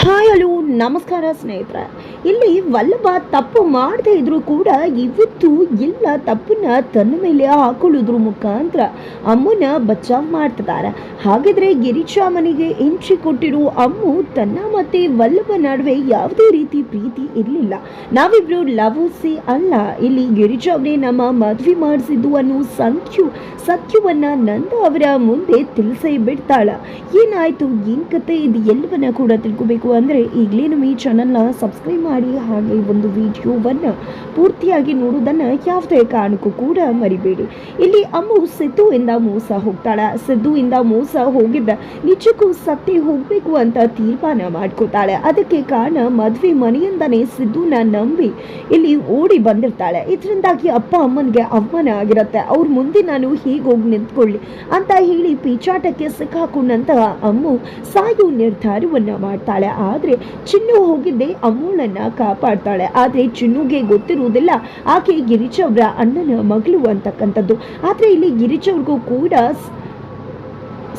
Hi hello ನಮಸ್ಕಾರ ಸ್ನೇಹಿತರೆ. ಇಲ್ಲಿ ವಲ್ಲಭ ತಪ್ಪು ಮಾಡದೇ ಇದ್ರೂ ಕೂಡ ಇವತ್ತು ಎಲ್ಲ ತಪ್ಪನ್ನ ತನ್ನ ಮೇಲೆ ಹಾಕೊಳ್ಳೋದ್ರ ಮುಖಾಂತರ ಅಮ್ಮನ ಬಚಾವ್ ಮಾಡ್ತಿದ್ದಾರೆ. ಹಾಗಿದ್ರೆ ಗಿರಿಜಾ ಮನೆಗೆ ಎಂಟ್ರಿ ಕೊಟ್ಟಿರೋ ಅಮ್ಮು ತನ್ನ ಮತ್ತೆ ವಲ್ಲಭ ನಡುವೆ ಯಾವುದೇ ರೀತಿ ಪ್ರೀತಿ ಇರಲಿಲ್ಲ. ನಾವಿಬ್ರು ಲವರ್ಸೇ ಅಲ್ಲ, ಇಲ್ಲಿ ಗಿರಿಜಾ ಅವರೇ ನಮ್ಮ ಮದ್ವೆ ಮಾಡಿಸಿದ್ದು ಅನ್ನೋ ಸತ್ಯವನ್ನ ನಂದ ಅವರ ಮುಂದೆ ತಿಳಿಸೇ ಬಿಡ್ತಾಳ. ಏನಾಯ್ತು, ಏನ್ ಕತೆ, ಇದು ಎಲ್ಲವನ್ನ ಕೂಡ ತಿಳ್ಕೋಬೇಕು ಅಂದ್ರೆ ಈಗಲೇ ನಮ್ಮ ಈ ಚಾನಲ್ನ ಸಬ್ಸ್ಕ್ರೈಬ್ ಮಾಡಿ, ಹಾಗೆ ಒಂದು ವಿಡಿಯೋವನ್ನ ಪೂರ್ತಿಯಾಗಿ ನೋಡುವುದನ್ನ ಯಾವುದೇ ಕಾರಣಕ್ಕೂ ಕೂಡ ಮರಿಬೇಡಿ. ಇಲ್ಲಿ ಅಮ್ಮು ಸಿದ್ದು ಇಂದ ಮೋಸ ಹೋಗ್ತಾಳ. ಸಿದ್ದು ಇಂದ ಮೋಸ ಹೋಗಿದ್ದ ನಿಜಕ್ಕೂ ಸತ್ಯ ಹೋಗ್ಬೇಕು ಅಂತ ತೀರ್ಮಾನ ಮಾಡ್ಕೋತಾಳೆ. ಅದಕ್ಕೆ ಕಾರಣ ಮದ್ವೆ ಮನೆಯಿಂದಾನೇ ಸಿದ್ದುನ ನಂಬಿ ಇಲ್ಲಿ ಓಡಿ ಬಂದಿರ್ತಾಳೆ. ಇದರಿಂದಾಗಿ ಅಪ್ಪ ಅಮ್ಮನಿಗೆ ಅವಮಾನ ಆಗಿರತ್ತೆ. ಅವ್ರ ಮುಂದೆ ನಾನು ಹೀಗೆ ಹೋಗಿ ನಿಂತ್ಕೊಳ್ಳಿ ಅಂತ ಹೇಳಿ ಪೀಚಾಟಕ್ಕೆ ಸಿಕ್ಕಾಕೊಂಡಂತಹ ಅಮ್ಮು ಸಾಯೋ ನಿರ್ಧಾರವನ್ನ ಮಾಡ್ತಾಳೆ. ಆದ್ರೆ ಚಿನ್ನು ಹೋಗಿದ್ದೆ ಅಮ್ಮುಳನ್ನ ಕಾಪಾಡ್ತಾಳೆ. ಆದ್ರೆ ಚಿನ್ನುಗೆ ಗೊತ್ತಿರುವುದಿಲ್ಲ ಆಕೆ ಗಿರಿಜಾ ಅವರ ಅಣ್ಣನ ಮಗಳು ಅಂತಕ್ಕಂಥದ್ದು. ಆದ್ರೆ ಇಲ್ಲಿ ಗಿರಿಜಾ ಅವ್ರಿಗೂ ಕೂಡ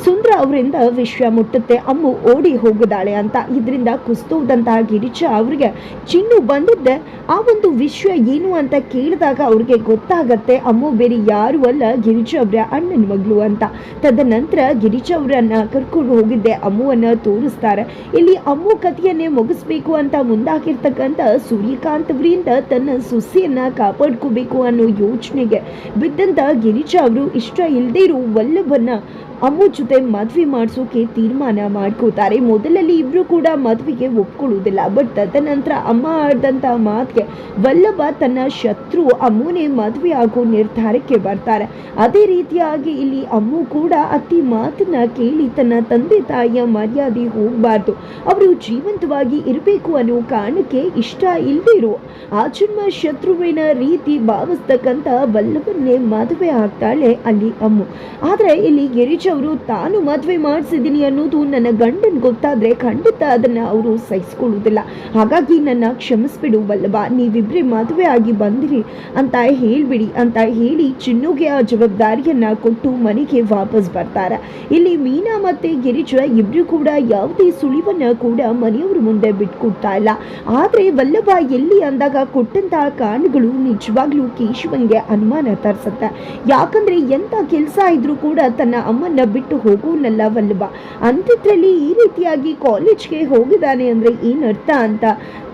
ಸುಂದ್ರ ಅವರಿಂದ ವಿಷಯ ಮುಟ್ಟುತ್ತೆ, ಅಮ್ಮು ಓಡಿ ಹೋಗಿದ್ದಾಳೆ ಅಂತ. ಇದರಿಂದ ಕುಸ್ತೋದಂತಹ ಗಿರಿಜಾ ಅವ್ರಿಗೆ ಚಿನ್ನು ಬಂದಿದ್ದೆ ಆ ಒಂದು ವಿಷಯ ಏನು ಅಂತ ಕೇಳಿದಾಗ ಅವ್ರಿಗೆ ಗೊತ್ತಾಗತ್ತೆ ಅಮ್ಮು ಬೇರೆ ಯಾರು ಅಲ್ಲ, ಗಿರಿಜಾ ಅವರ ಅಣ್ಣನ ಮಗಳು ಅಂತ. ತದನಂತರ ಗಿರಿಜಾ ಅವರನ್ನ ಕರ್ಕೊಂಡು ಹೋಗಿದ್ದೆ ಅಮ್ಮುವನ್ನ ತೋರಿಸ್ತಾರೆ. ಇಲ್ಲಿ ಅಮ್ಮು ಕಥೆಯನ್ನೇ ಮುಗಿಸ್ಬೇಕು ಅಂತ ಮುಂದಾಗಿರ್ತಕ್ಕಂಥ ಸೂರ್ಯಕಾಂತ್ ಅವರಿಂದ ತನ್ನ ಸೊಸೆಯನ್ನ ಕಾಪಾಡ್ಕೋಬೇಕು ಅನ್ನೋ ಯೋಚನೆಗೆ ಬಿದ್ದಂತ ಗಿರಿಜಾ ಅವರು ಇಷ್ಟ ಇಲ್ಲದೆ ಇರೋ ವಲ್ಲಭನ್ನ ಅಮ್ಮು ಜೊತೆ ಮದ್ವೆ ಮಾಡಿಸೋಕೆ ತೀರ್ಮಾನ ಮಾಡ್ಕೋತಾರೆ. ಮೊದಲಲ್ಲಿ ಇಬ್ರು ಕೂಡ ಮದ್ವೆಗೆ ಒಪ್ಕೊಳ್ಳುವುದಿಲ್ಲ. ಬಟ್ ತದನಂತರ ಅಮ್ಮ ಆಡ್ದಂತ ಮಾತಿಗೆ ವಲ್ಲಭ ತನ್ನ ಶತ್ರು ಅಮ್ಮುನೇ ಮದ್ವೆ ಆಗೋ ನಿರ್ಧಾರಕ್ಕೆ ಬರ್ತಾರೆ. ಅದೇ ರೀತಿಯಾಗಿ ಇಲ್ಲಿ ಅಮ್ಮು ಕೂಡ ಅತ್ತಿ ಮಾತನ್ನ ಕೇಳಿ ತನ್ನ ತಂದೆ ತಾಯಿಯ ಮರ್ಯಾದೆ ಹೋಗಬಾರ್ದು, ಅವರು ಜೀವಂತವಾಗಿ ಇರಬೇಕು ಅನ್ನೋ ಕಾರಣಕ್ಕೆ ಇಷ್ಟ ಇಲ್ದಿರೋ ಆ ಜನ್ಮ ಶತ್ರುವಿನ ರೀತಿ ಭಾವಿಸ್ತಕ್ಕಂಥ ವಲ್ಲಭನ್ನೇ ಮದುವೆ ಆಗ್ತಾಳೆ ಅಲ್ಲಿ ಅಮ್ಮು. ಆದ್ರೆ ಇಲ್ಲಿ ಗಿರಿಜಾ ಅವರು ತಾನು ಮದುವೆ ಮಾಡಿಸಿದ್ದೀನಿ ಅನ್ನೋದು ನನ್ನ ಗಂಡನ್ ಗೊತ್ತಾದ್ರೆ ಖಂಡಿತ ಅದನ್ನ ಅವರು ಸಹಿಸ್ಕೊಳ್ಳುವುದಿಲ್ಲ. ಹಾಗಾಗಿ ನನ್ನ ಕ್ಷಮಿಸ್ಬಿಡು ವಲ್ಲಭ, ನೀವಿಬ್ರೆ ಮದುವೆ ಆಗಿ ಬಂದಿರಿ ಅಂತ ಹೇಳ್ಬಿಡಿ ಅಂತ ಹೇಳಿ ಚಿನ್ನುಗೆ ಆ ಜವಾಬ್ದಾರಿಯನ್ನ ಕೊಟ್ಟು ಮನೆಗೆ ವಾಪಸ್ ಬರ್ತಾರೆ. ಇಲ್ಲಿ ಮೀನಾ ಮತ್ತೆ ಗಿರಿಜಾ ಇಬ್ರು ಕೂಡ ಯಾವುದೇ ಸುಳಿವನ್ನ ಕೂಡ ಮನೆಯವ್ರ ಮುಂದೆ ಬಿಟ್ಕೊಡ್ತಾ ಇಲ್ಲ. ಆದ್ರೆ ವಲ್ಲಭ ಎಲ್ಲಿ ಅಂದಾಗ ಕೊಟ್ಟಂತಹ ಕಾರಣಗಳು ನಿಜವಾಗ್ಲೂ ಕೇಶವನ್ಗೆ ಅನುಮಾನ ತರಿಸುತ್ತೆ. ಯಾಕಂದ್ರೆ ಎಂತ ಕೆಲಸ ಇದ್ರೂ ಕೂಡ ತನ್ನ ಅಮ್ಮನ ಬಿಟ್ಟು ಹೋಗೋನಲ್ಲ ವಲ್ಲಭ. ಅಂಥದ್ರಲ್ಲಿ ಈ ರೀತಿಯಾಗಿ ಕಾಲೇಜ್ಗೆ ಹೋಗಿದ್ದಾನೆ ಅಂದ್ರೆ ಏನರ್ಥ ಅಂತ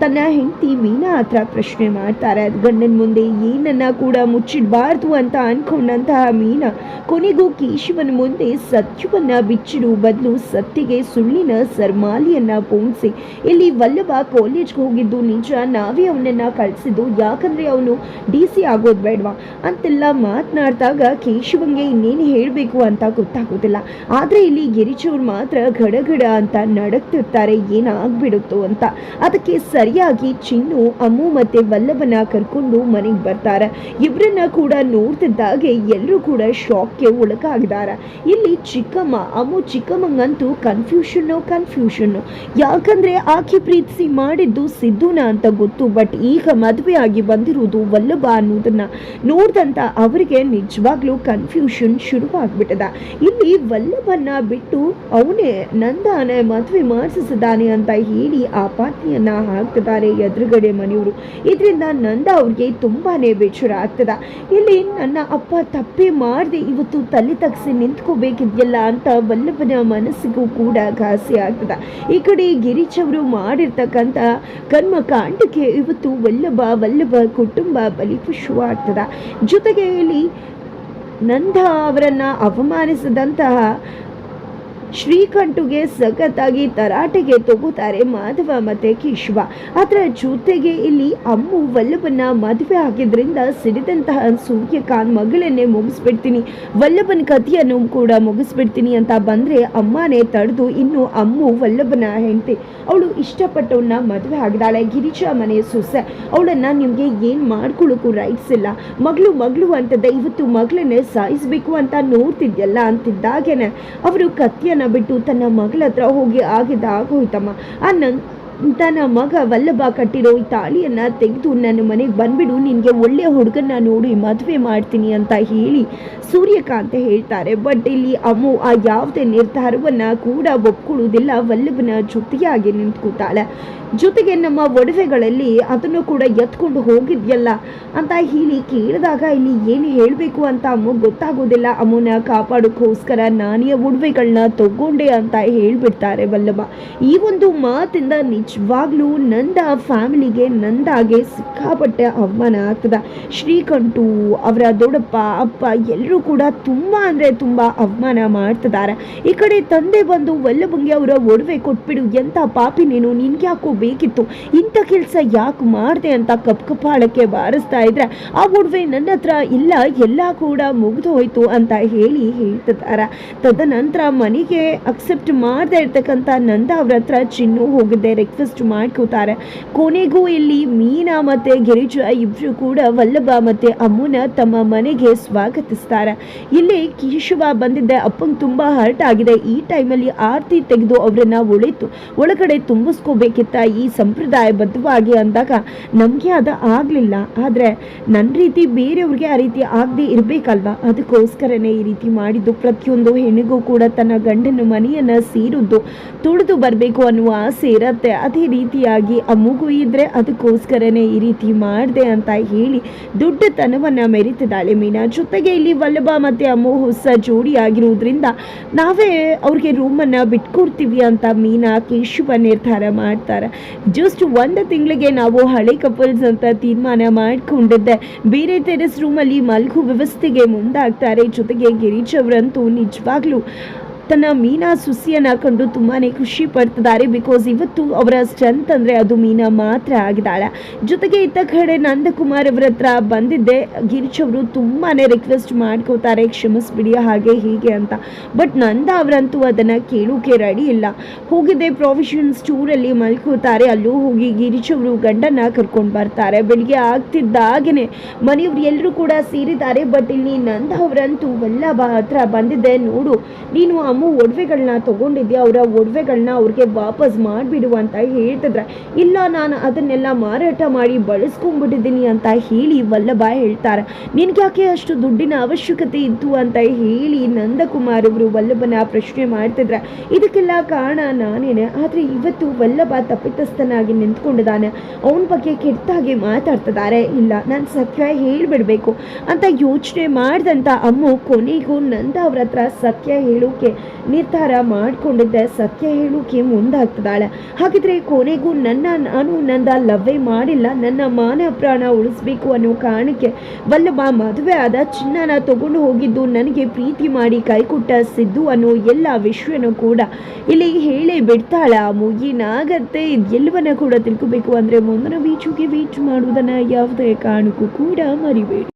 ತನ್ನ ಹೆಂಡತಿ ಮೀನಾ ಹತ್ರ ಪ್ರಶ್ನೆ ಮಾಡ್ತಾರೆ. ಗಂಡನ ಮುಂದೆ ಏನನ್ನ ಕೂಡ ಮುಚ್ಚಿಡಬಾರ್ದು ಅಂತ ಅನ್ಕೊಂಡಂತಹ ಮೀನಾ ಕೊನೆಗೂ ಕೇಶವನ ಮುಂದೆ ಸತ್ಯವನ್ನ ಬಿಚ್ಚಿಡು ಬದಲು ಸತ್ತಿಗೆ ಸುಳ್ಳಿನ ಸರ್ಮಾಲಿಯನ್ನ ಪೋಣಿಸಿ ಇಲ್ಲಿ ವಲ್ಲಭ ಕಾಲೇಜ್ಗೆ ಹೋಗಿದ್ದು ನಿಜ, ನಾವೇ ಅವನನ್ನ ಕಳಿಸಿದ್ದು, ಯಾಕಂದ್ರೆ ಅವನು DC ಆಗೋದು ಬೇಡವಾ ಅಂತೆಲ್ಲ ಮಾತನಾಡಿದಾಗ ಕೇಶವಂಗೆ ಇನ್ನೇನು ಹೇಳಬೇಕು ಅಂತ ಗೊತ್ತಾಗೋದಿಲ್ಲ. ಆದ್ರೆ ಇಲ್ಲಿ ಗಿರಿಜವ್ರು ಮಾತ್ರ ಗಡಗಡ ಅಂತ ನಡಕ್ತಿರ್ತಾರೆ, ಏನಾಗ್ಬಿಡುತ್ತೋ ಅಂತ. ಅದಕ್ಕೆ ಸರಿಯಾಗಿ ಚಿನ್ನು ಅಮ್ಮು ಮತ್ತೆ ವಲ್ಲಭನ ಕರ್ಕೊಂಡು ಮನೆಗೆ ಬರ್ತಾರೆ. ಇಬ್ಬರನ್ನ ಕೂಡ ನೋಡ್ತಿದ್ದಾಗೆ ಎಲ್ಲರೂ ಕೂಡ ಶಾಕ್ಗೆ ಒಳಗಾಗಿದ್ದಾರೆ. ಇಲ್ಲಿ ಚಿಕ್ಕಮ್ಮ ಅಮ್ಮು ಚಿಕ್ಕಮ್ಮಂಗಂತೂ ಕನ್ಫ್ಯೂಷನ್. ಯಾಕಂದ್ರೆ ಆಕೆ ಪ್ರೀತಿಸಿ ಮಾಡಿದ್ದು ಸಿದ್ದುನ ಅಂತ ಗೊತ್ತು, ಬಟ್ ಈಗ ಮದುವೆ ಆಗಿ ಬಂದಿರುವುದು ವಲ್ಲಭ ಅನ್ನೋದನ್ನ ನೋಡ್ದಂತ ಅವರಿಗೆ ನಿಜವಾಗ್ಲೂ ಕನ್ಫ್ಯೂಷನ್ ಶುರುವಾಗ್ಬಿಟ್ಟದ. ಇಲ್ಲಿ ವಲ್ಲಭನ್ನ ಬಿಟ್ಟು ಅವನೇ ನಂದಾನ ಮದುವೆ ಮಾಡಿಸಿದಾನೆ ಅಂತ ಹೇಳಿ ಆ ಪಾತ್ನಿಯನ್ನ ಹಾಕ್ತಿದ್ದಾರೆ ಎದುರುಗಡೆ ಮನೆಯವರು. ಇದರಿಂದ ನಂದ ಅವ್ರಿಗೆ ತುಂಬಾನೇ ಬೇಸರ ಆಗ್ತದ. ಇಲ್ಲಿ ನನ್ನ ಅಪ್ಪ ತಪ್ಪೇ ಮಾಡದೆ ಇವತ್ತು ತಲೆ ತಗ್ಸಿ ನಿಂತ್ಕೋಬೇಕಿದ್ಯಲ್ಲ ಅಂತ ವಲ್ಲಭನ ಮನಸ್ಸಿಗೂ ಕೂಡ ಘಾಸಿ ಆಗ್ತದ. ಈ ಕಡೆ ಗಿರಿಜವರು ಮಾಡಿರ್ತಕ್ಕಂಥ ಕರ್ಮಕಾಂಡಕ್ಕೆ ಇವತ್ತು ವಲ್ಲಭ ಕುಟುಂಬ ಬಲಿಪಶು ಆಗ್ತದ. ಜೊತೆಗೆ ಇಲ್ಲಿ ನಂದ ಅವರನ್ನ ಅವಮಾನಿಸಿದಂತಹ ಶ್ರೀಕಂಠುಗೆ ಸಖತ್ತಾಗಿ ತರಾಟೆಗೆ ತಗೋತಾರೆ ಮಾಧವ ಮತ್ತೆ ಕೇಶವ. ಅದರ ಜೊತೆಗೆ ಇಲ್ಲಿ ಅಮ್ಮು ವಲ್ಲಭನ ಮದುವೆ ಆಗಿದ್ರಿಂದ ಸಿಡಿದಂತಹ ಸೂರ್ಯಕಾಂತ್ ಮಗಳನ್ನೇ ಮುಗಿಸ್ಬಿಡ್ತೀನಿ, ವಲ್ಲಭನ ಕಥೆಯನ್ನು ಕೂಡ ಮುಗಿಸ್ಬಿಡ್ತೀನಿ ಅಂತ ಬಂದ್ರೆ ಅಮ್ಮನೇ ತಡೆದು ಇನ್ನು ಅಮ್ಮು ವಲ್ಲಭನ ಹೆಂಡತಿ, ಅವಳು ಇಷ್ಟಪಟ್ಟವನ್ನ ಮದುವೆ ಆಗಿದ್ದಾಳೆ, ಗಿರಿಜಾ ಮನೆ ಸೊಸೆ, ಅವಳನ್ನ ನಿಮ್ಗೆ ಏನ್ ಮಾಡ್ಕೊಳ್ಳೋಕ್ಕೂ ರೈಟ್ಸ್ ಇಲ್ಲ, ಮಗಳು ಅಂತದ ಇವತ್ತು ಮಗಳನ್ನೇ ಸಾಯಿಸ್ಬೇಕು ಅಂತ ನೋಡ್ತಿದ್ಯಲ್ಲ ಅಂತಿದ್ದಾಗೇನೆ ಅವರು ಕತ್ತಿಯನ್ನ ಬಿಟ್ಟು ತನ್ನ ಮಗಳ ಹತ್ರ ಹೋಗಿ ಆಗೋಯ್ತಮ್ಮ ತನ್ನ ಮಗ ವಲ್ಲಭ ಕಟ್ಟಿರೋ ಈ ತಾಳಿಯನ್ನ ತೆಗೆದು ನನ್ನ ಮನೆಗೆ ಬಂದ್ಬಿಡು, ನಿನಗೆ ಒಳ್ಳೆಯ ಹುಡುಗನ್ನ ನೋಡಿ ಮದುವೆ ಮಾಡ್ತೀನಿ ಅಂತ ಹೇಳಿ ಸೂರ್ಯಕಾಂತ್ ಹೇಳ್ತಾರೆ. ಬಟ್ ಇಲ್ಲಿ ಅಮ್ಮು ಆ ಯಾವುದೇ ನಿರ್ಧಾರವನ್ನ ಕೂಡ ಒಪ್ಕೊಳ್ಳೋದಿಲ್ಲ. ವಲ್ಲಭನ ಜೊತೆಯಾಗಿ ನಿಂತ್ಕೊತಾಳೆ. ಜೊತೆಗೆ ನಮ್ಮ ಒಡವೆಗಳಲ್ಲಿ ಅದನ್ನು ಕೂಡ ಎತ್ಕೊಂಡು ಹೋಗಿದ್ಯಲ್ಲ ಅಂತ ಹೇಳಿ ಕೇಳಿದಾಗ ಇಲ್ಲಿ ಏನು ಹೇಳಬೇಕು ಅಂತ ಅಮ್ಮ ಗೊತ್ತಾಗೋದಿಲ್ಲ. ಅಮ್ಮನ ಕಾಪಾಡೋಕ್ಕೋಸ್ಕರ ನಾನೇ ಒಡವೆಗಳನ್ನ ತಗೊಂಡೆ ಅಂತ ಹೇಳ್ಬಿಡ್ತಾರೆ ವಲ್ಲಭ. ಈ ಒಂದು ಮಾತಿಂದ ನಿಜವಾಗ್ಲೂ ನಂದ ಫ್ಯಾಮಿಲಿಗೆ, ನಂದಾಗೆ ಸಿಕ್ಕಾಪಟ್ಟೆ ಅವಮಾನ ಆಗ್ತದೆ. ಶ್ರೀಕಂಠು, ಅವರ ದೊಡ್ಡಪ್ಪ, ಅಪ್ಪ ಎಲ್ಲರೂ ಕೂಡ ತುಂಬ ಅಂದರೆ ತುಂಬ ಅವಮಾನ ಮಾಡ್ತಿದ್ದಾರೆ. ಈ ಕಡೆ ತಂದೆ ಬಂದು ವಲ್ಲಭಂಗೆ ಅವರ ಒಡವೆ ಕೊಟ್ಬಿಡು, ಎಂಥ ಪಾಪಿ ನೀನು, ನಿನ್ಗೆ ಯಾಕೋ ಬೇಕಿತ್ತು, ಇಂಥ ಕೆಲಸ ಯಾಕೆ ಮಾಡಿದೆ ಅಂತ ಕಪ್ಪಾಳಕ್ಕೆ ಬಾರಿಸ್ತಾ ಇದ್ರೆ ಆ ಒಡವೆ ನನ್ನ ಹತ್ರ ಇಲ್ಲ, ಎಲ್ಲ ಕೂಡ ಮುಗಿದು ಹೋಯ್ತು ಅಂತ ಹೇಳಿ ಹೇಳ್ತಿದ್ದಾರೆ. ತದನಂತರ ಮನೆಗೆ ಅಕ್ಸೆಪ್ಟ್ ಮಾಡದೇ ಇರ್ತಕ್ಕಂಥ ನಂದ ಅವ್ರ ಹತ್ರ ಚಿನ್ನು ಹೋಗಿದ್ದೆ ರಿಕ್ವೆಸ್ಟ್ ಮಾಡ್ಕೋತಾರೆ. ಕೊನೆಗೂ ಇಲ್ಲಿ ಮೀನಾ ಮತ್ತೆ ಗಿರಿಜಾ ಇಬ್ರು ಕೂಡ ವಲ್ಲಭ ಮತ್ತೆ ಅಮ್ಮನ ತಮ್ಮ ಮನೆಗೆ ಸ್ವಾಗತಿಸ್ತಾರೆ. ಇಲ್ಲಿ ಕೇಶವ ಬಂದಿದ್ದೆ, ಅಪ್ಪಂಗೆ ತುಂಬಾ ಹರ್ಟ್ ಆಗಿದೆ, ಈ ಟೈಮಲ್ಲಿ ಆರತಿ ತೆಗೆದು ಅವರನ್ನ ಒಳಗಡೆ ತುಂಬಿಸ್ಕೋಬೇಕಿತ್ತ ಈ ಸಂಪ್ರದಾಯಬದ್ಧವಾಗಿ ಅಂದಾಗ ನಮ್ಗೆ ಅದು ಆಗ್ಲಿಲ್ಲ. ಆದ್ರೆ ನನ್ನ ರೀತಿ ಬೇರೆಯವ್ರಿಗೆ ಆ ರೀತಿ ಆಗದೆ ಇರ್ಬೇಕಲ್ವಾ, ಅದಕ್ಕೋಸ್ಕರನೇ ಈ ರೀತಿ ಮಾಡಿದ್ದು. ಪ್ರತಿಯೊಂದು ಹೆಣ್ಣಿಗೂ ಕೂಡ ತನ್ನ ಗಂಡನ ಮನೆಯನ್ನ ಸೇರುವುದು ತುಳಿದು ಬರಬೇಕು ಅನ್ನುವ ಆಸೆ ಇರತ್ತೆ. ಅದೇ ರೀತಿಯಾಗಿ ಅಮ್ಮಗೂ ಇದ್ರೆ ಅದಕ್ಕೋಸ್ಕರನೇ ಈ ರೀತಿ ಮಾಡಿದೆ ಅಂತ ಹೇಳಿ ದೊಡ್ಡತನವನ್ನ ಮೆರೀತಿದ್ದಾಳೆ ಮೀನಾ. ಜೊತೆಗೆ ಇಲ್ಲಿ ವಲ್ಲಭ ಮತ್ತೆ ಅಮ್ಮು ಹೊಸ ಜೋಡಿ ಆಗಿರುವುದರಿಂದ ನಾವೇ ಅವ್ರಿಗೆ ರೂಮನ್ನು ಬಿಟ್ಕೊಡ್ತೀವಿ ಅಂತ ಮೀನಾ ಕೇಶವ ನಿರ್ಧಾರ ಮಾಡ್ತಾರೆ. ಜಸ್ಟ್ ಒಂದು ತಿಂಗಳಿಗೆ ನಾವು ಹಳೆ ಕಪಲ್ಸ್ ಅಂತ ತೀರ್ಮಾನ ಮಾಡ್ಕೊಂಡಿದ್ದೆ. ಬೇರೆ ಟೆರೆಸ್ ರೂಮಲ್ಲಿ ಮಲ್ಗು ವ್ಯವಸ್ಥೆಗೆ ಮುಂದಾಗ್ತಾರೆ. ಜೊತೆಗೆ ಗಿರೀಶ್ ಅವರಂತೂ ನಿಜವಾಗ್ಲೂ ತನ್ನ ಮೀನಾ ಸುಸಿಯನ್ನ ಕಂಡು ತುಂಬಾನೇ ಖುಷಿ ಪಡ್ತಿದ್ದಾರೆ. ಬಿಕಾಸ್ ಇವತ್ತು ಅವರ ಸ್ಟ್ರೆಂತ್ ಅಂದರೆ ಅದು ಮೀನಾ ಮಾತ್ರ ಆಗಿದ್ದಾಳೆ. ಜೊತೆಗೆ ಇತ್ತ ಕಡೆ ನಂದಕುಮಾರ್ ಅವರ ಹತ್ರ ಬಂದಿದ್ದೆ, ಗಿರೀಶ್ ಅವರು ತುಂಬಾನೇ ರಿಕ್ವೆಸ್ಟ್ ಮಾಡ್ಕೋತಾರೆ ಕ್ಷಮಿಸ್ಬಿಡಿ ಹಾಗೆ ಹೀಗೆ ಅಂತ. ಬಟ್ ನಂದ ಅವರಂತೂ ಅದನ್ನು ಕೇಳೋಕೆ ರೆಡಿ ಇಲ್ಲ. ಹೋಗಿದ್ದೆ ಪ್ರಾವಿಷನ್ ಸ್ಟೋರಲ್ಲಿ ಮಲ್ಕೋತಾರೆ. ಅಲ್ಲೂ ಹೋಗಿ ಗಿರೀಶ್ ಅವರು ಗಂಡನ ಕರ್ಕೊಂಡು ಬರ್ತಾರೆ. ಬೆಳಿಗ್ಗೆ ಆಗ್ತಿದ್ದಾಗೇನೆ ಮನೆಯವ್ರು ಎಲ್ಲರೂ ಕೂಡ ಸೇರಿದ್ದಾರೆ. ಬಟ್ ಇಲ್ಲಿ ನಂದ ಅವರಂತೂ ವಲ್ಲಭ ಹತ್ರ ಬಂದಿದ್ದೆ, ನೋಡು ನೀನು ಅಮ್ಮ ಒಡವೆಗಳನ್ನ ತಗೊಂಡಿದ್ಯಾ, ಅವರ ಒಡವೆಗಳನ್ನ ಅವ್ರಿಗೆ ವಾಪಸ್ ಮಾಡಿಬಿಡು ಅಂತ ಹೇಳ್ತಿದ್ರೆ, ಇಲ್ಲ ನಾನು ಅದನ್ನೆಲ್ಲ ಮಾರಾಟ ಮಾಡಿ ಬಳಸ್ಕೊಂಡ್ಬಿಟ್ಟಿದ್ದೀನಿ ಅಂತ ಹೇಳಿ ವಲ್ಲಭ ಹೇಳ್ತಾರೆ. ನಿನ್ಗೆ ಯಾಕೆ ಅಷ್ಟು ದುಡ್ಡಿನ ಅವಶ್ಯಕತೆ ಇತ್ತು ಅಂತ ಹೇಳಿ ನಂದಕುಮಾರ್ ಅವರು ವಲ್ಲಭನ ಪ್ರಶ್ನೆ ಮಾಡ್ತಿದ್ರೆ, ಇದಕ್ಕೆಲ್ಲ ಕಾರಣ ನಾನೇನೆ. ಆದರೆ ಇವತ್ತು ವಲ್ಲಭ ತಪ್ಪಿತಸ್ಥನಾಗಿ ನಿಂತ್ಕೊಂಡಿದ್ದಾನೆ, ಅವನ ಬಗ್ಗೆ ಕೆಟ್ಟಾಗಿ ಮಾತಾಡ್ತಿದ್ದಾರೆ. ಇಲ್ಲ, ನಾನು ಸತ್ಯ ಹೇಳ್ಬಿಡ್ಬೇಕು ಅಂತ ಯೋಚನೆ ಮಾಡಿದಂಥ ಅಮ್ಮ ಕೊನೆಗೂ ನಂದ ಅವ್ರ ಹತ್ರ ಸತ್ಯ ಹೇಳೋಕೆ ನಿರ್ಧಾರ ಮಾಡಿಕೊಂಡಿದ್ದೆ. ಸತ್ಯ ಹೇಳೋಕೆ ಮುಂದಾಗ್ತಿದ್ದಾಳೆ. ಹಾಗಿದ್ರೆ ಕೊನೆಗೂ ನಾನು ನಂದ ಲವ್ವೇ ಮಾಡಿಲ್ಲ, ನನ್ನ ಮಾನ ಪ್ರಾಣ ಉಳಿಸ್ಬೇಕು ಅನ್ನೋ ಕಾರಣಕ್ಕೆ ವಲ್ಲಭ ಮದುವೆ ಆದ ಚಿನ್ನನ ತಗೊಂಡು ಹೋಗಿದ್ದು ನನಗೆ ಪ್ರೀತಿ ಮಾಡಿ ಕೈಕೊಟ್ಟ ಸಿದ್ದು ಅನ್ನೋ ಎಲ್ಲ ವಿಷಯನೂ ಕೂಡ ಇಲ್ಲಿ ಹೇಳಿ ಬಿಡ್ತಾಳೆ. ಆ ಏನಾಗತ್ತೆ ಇದೆಲ್ಲವನ್ನ ಕೂಡ ತಿಳ್ಕೋಬೇಕು ಅಂದರೆ ಮುಂದಿನ ವೀಚುಗೆ ವೀಚ್ ಮಾಡುವುದನ್ನು ಯಾವುದೇ ಕಾರಣಕ್ಕೂ ಕೂಡ ಮರಿಬೇಡಿ.